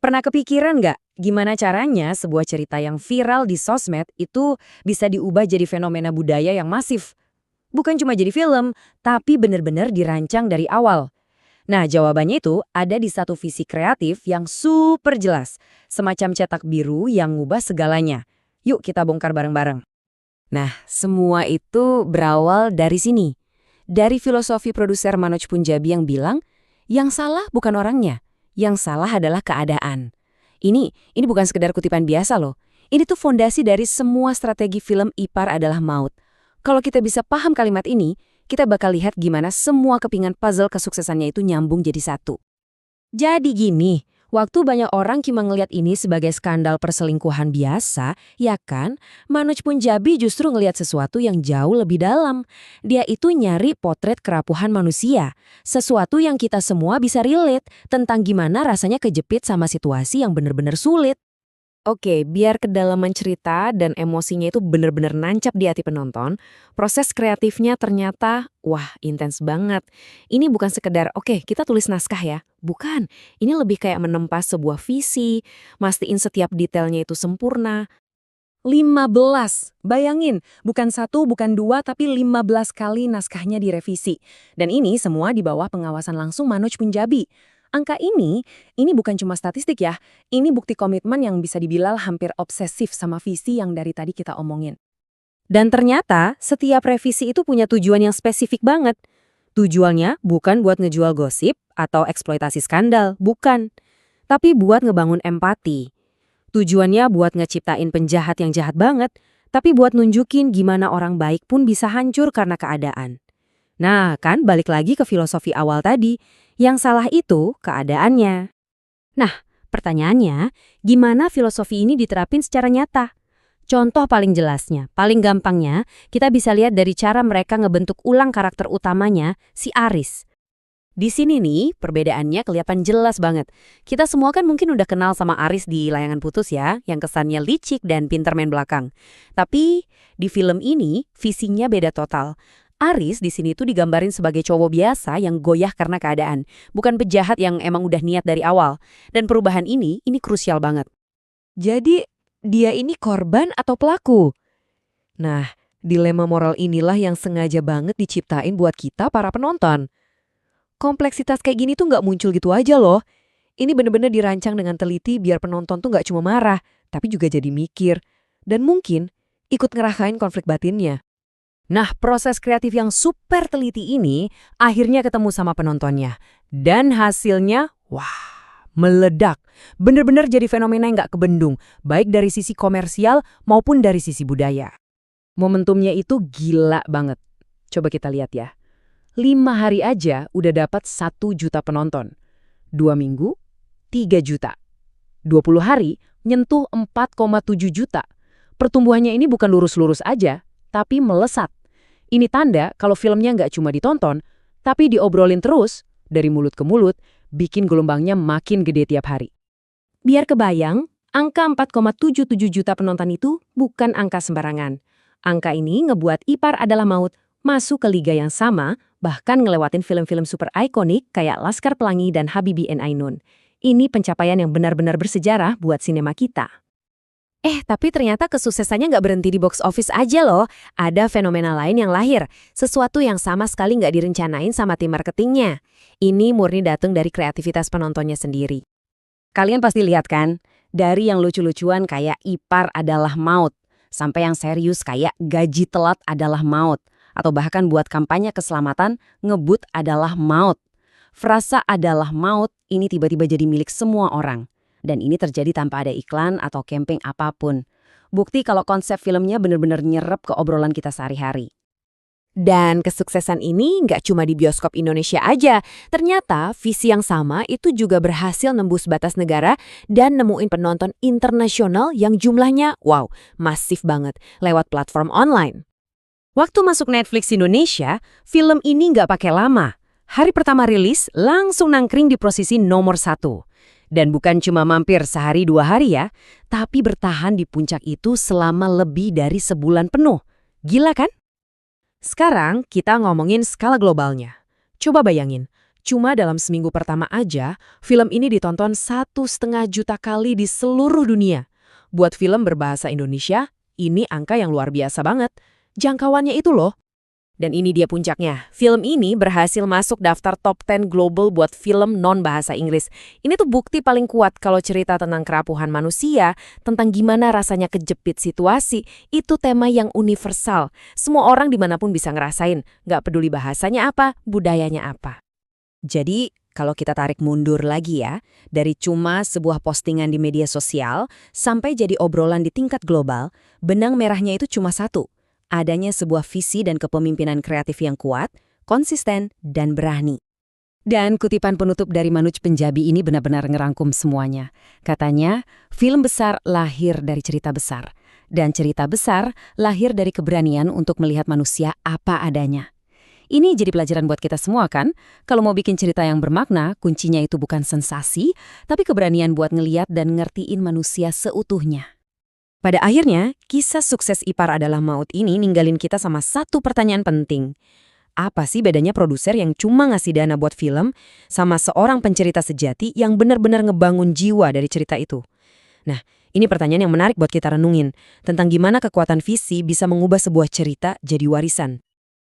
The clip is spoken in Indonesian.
Pernah kepikiran nggak gimana caranya sebuah cerita yang viral di sosmed itu bisa diubah jadi fenomena budaya yang masif? Bukan cuma jadi film, tapi benar-benar dirancang dari awal. Nah, jawabannya itu ada di satu visi kreatif yang super jelas. Semacam cetak biru yang ngubah segalanya. Yuk kita bongkar bareng-bareng. Nah, semua itu berawal dari sini. Dari filosofi produser Manoj Punjabi yang bilang, yang salah bukan orangnya, yang salah adalah keadaan. Ini bukan sekedar kutipan biasa loh. Ini tuh fondasi dari semua strategi film Ipar Adalah Maut. Kalau kita bisa paham kalimat ini, kita bakal lihat gimana semua kepingan puzzle kesuksesannya itu nyambung jadi satu. Jadi gini, waktu banyak orang cuma ngelihat ini sebagai skandal perselingkuhan biasa, ya kan? Manoj Punjabi justru ngelihat sesuatu yang jauh lebih dalam. Dia itu nyari potret kerapuhan manusia, sesuatu yang kita semua bisa relate tentang gimana rasanya kejepit sama situasi yang benar-benar sulit. Oke, biar kedalaman cerita dan emosinya itu bener-bener nancap di hati penonton, proses kreatifnya ternyata, wah, intens banget. Ini bukan sekedar, oke, kita tulis naskah ya. Bukan, ini lebih kayak menempa sebuah visi, mastiin setiap detailnya itu sempurna. 15, bayangin, bukan satu, bukan dua, tapi 15 kali naskahnya direvisi. Dan ini semua di bawah pengawasan langsung Manoj Punjabi. Angka ini bukan cuma statistik ya, ini bukti komitmen yang bisa dibilang hampir obsesif sama visi yang dari tadi kita omongin. Dan ternyata setiap revisi itu punya tujuan yang spesifik banget. Tujuannya bukan buat ngejual gosip atau eksploitasi skandal, bukan. Tapi buat ngebangun empati. Tujuannya buat ngeciptain penjahat yang jahat banget, tapi buat nunjukin gimana orang baik pun bisa hancur karena keadaan. Nah, kan balik lagi ke filosofi awal tadi, yang salah itu keadaannya. Nah, pertanyaannya, gimana filosofi ini diterapin secara nyata? Contoh paling jelasnya, paling gampangnya, kita bisa lihat dari cara mereka ngebentuk ulang karakter utamanya, si Aris. Di sini nih, perbedaannya kelihatan jelas banget. Kita semua kan mungkin udah kenal sama Aris di Layangan Putus ya, yang kesannya licik dan pinter main belakang. Tapi, di film ini, visinya beda total. Aris di sini tuh digambarin sebagai cowok biasa yang goyah karena keadaan, bukan penjahat yang emang udah niat dari awal. Dan perubahan ini krusial banget. Jadi, dia ini korban atau pelaku? Nah, dilema moral inilah yang sengaja banget diciptain buat kita para penonton. Kompleksitas kayak gini tuh nggak muncul gitu aja loh. Ini bener-bener dirancang dengan teliti biar penonton tuh nggak cuma marah, tapi juga jadi mikir. Dan mungkin ikut ngerasain konflik batinnya. Nah, proses kreatif yang super teliti ini akhirnya ketemu sama penontonnya. Dan hasilnya, wah, meledak. Bener-bener jadi fenomena yang nggak kebendung, baik dari sisi komersial maupun dari sisi budaya. Momentumnya itu gila banget. Coba kita lihat ya. 5 hari aja udah dapat 1 juta penonton. 2 minggu, 3 juta. 20 hari, nyentuh 4,7 juta. Pertumbuhannya ini bukan lurus-lurus aja, tapi melesat. Ini tanda kalau filmnya nggak cuma ditonton, tapi diobrolin terus, dari mulut ke mulut, bikin gelombangnya makin gede tiap hari. Biar kebayang, angka 4,77 juta penonton itu bukan angka sembarangan. Angka ini ngebuat Ipar Adalah Maut masuk ke liga yang sama, bahkan ngelewatin film-film super ikonik kayak Laskar Pelangi dan Habibie and Ainun. Ini pencapaian yang benar-benar bersejarah buat sinema kita. Tapi ternyata kesuksesannya nggak berhenti di box office aja loh. Ada fenomena lain yang lahir, sesuatu yang sama sekali nggak direncanain sama tim marketingnya. Ini murni datang dari kreativitas penontonnya sendiri. Kalian pasti lihat kan? Dari yang lucu-lucuan kayak Ipar Adalah Maut, sampai yang serius kayak Gaji Telat Adalah Maut, atau bahkan buat kampanye keselamatan, Ngebut Adalah Maut. Frasa Adalah Maut ini tiba-tiba jadi milik semua orang. Dan ini terjadi tanpa ada iklan atau campaign apapun. Bukti kalau konsep filmnya benar-benar nyerap ke obrolan kita sehari-hari. Dan kesuksesan ini nggak cuma di bioskop Indonesia aja. Ternyata visi yang sama itu juga berhasil nembus batas negara dan nemuin penonton internasional yang jumlahnya, wow, masif banget lewat platform online. Waktu masuk Netflix Indonesia, film ini nggak pakai lama. Hari pertama rilis langsung nangkring di posisi nomor 1. Dan bukan cuma mampir sehari 2 hari ya, tapi bertahan di puncak itu selama lebih dari sebulan penuh. Gila kan? Sekarang kita ngomongin skala globalnya. Coba bayangin, Cuma dalam seminggu pertama aja, film ini ditonton 1,5 juta kali di seluruh dunia. Buat film berbahasa Indonesia, ini angka yang luar biasa banget. Jangkauannya itu loh. Dan ini dia puncaknya. Film ini berhasil masuk daftar top 10 global buat film non-bahasa Inggris. Ini tuh bukti paling kuat kalau cerita tentang kerapuhan manusia, tentang gimana rasanya kejepit situasi, itu tema yang universal. Semua orang dimanapun bisa ngerasain, nggak peduli bahasanya apa, budayanya apa. Jadi, kalau kita tarik mundur lagi ya, dari cuma sebuah postingan di media sosial sampai jadi obrolan di tingkat global, benang merahnya itu cuma satu. Adanya sebuah visi dan kepemimpinan kreatif yang kuat, konsisten, dan berani. Dan kutipan penutup dari Manuj Penjabi ini benar-benar ngerangkum semuanya. Katanya, film besar lahir dari cerita besar. Dan cerita besar lahir dari keberanian untuk melihat manusia apa adanya. Ini jadi pelajaran buat kita semua kan? Kalau mau bikin cerita yang bermakna, kuncinya itu bukan sensasi, tapi keberanian buat ngeliat dan ngertiin manusia seutuhnya. Pada akhirnya, kisah sukses Ipar Adalah Maut ini ninggalin kita sama satu pertanyaan penting. Apa sih bedanya produser yang cuma ngasih dana buat film sama seorang pencerita sejati yang benar-benar ngebangun jiwa dari cerita itu? Nah, ini pertanyaan yang menarik buat kita renungin, tentang gimana kekuatan visi bisa mengubah sebuah cerita jadi warisan.